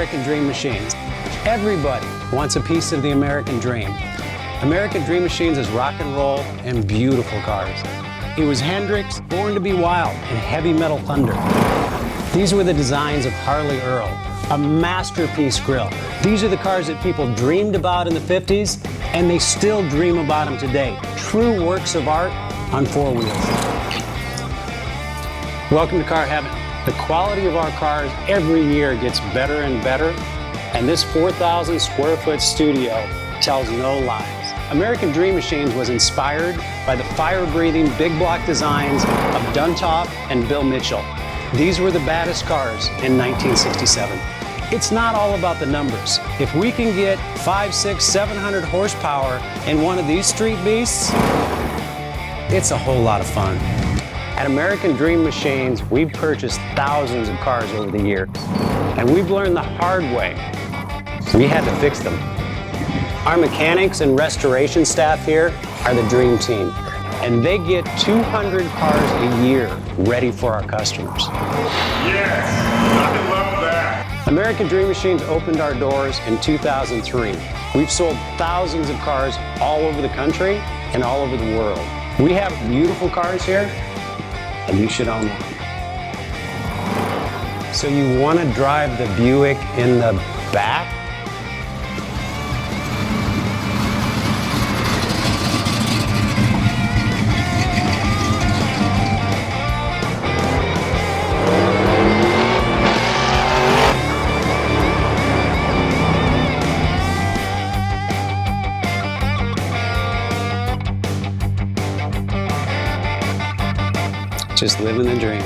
American Dream Machines. Everybody wants a piece of the American Dream. American Dream Machines is rock and roll and beautiful cars. It was Hendrix, born to be wild, and heavy metal thunder. These were the designs of Harley Earl, a masterpiece grille. These are the cars that people dreamed about in the 50s, and they still dream about them today. True works of art on four wheels. Welcome to Car Heaven. The quality of our cars every year gets better and better, and this 4,000 square foot studio tells no lies. American Dream Machines was inspired by the fire-breathing big block designs of Duntop and Bill Mitchell. These were the baddest cars in 1967. It's not all about the numbers. If we can get 500, 600, 700 horsepower in one of these street beasts, it's a whole lot of fun. At American Dream Machines, we've purchased thousands of cars over the years, and we've learned the hard way. We had to fix them. Our mechanics and restoration staff here are the dream team, and they get 200 cars a year ready for our customers. Yes, I love that. American Dream Machines opened our doors in 2003. We've sold thousands of cars all over the country and all over the world. We have beautiful cars here, and you should own one. So you want to drive the Buick in the back? Just living the dream.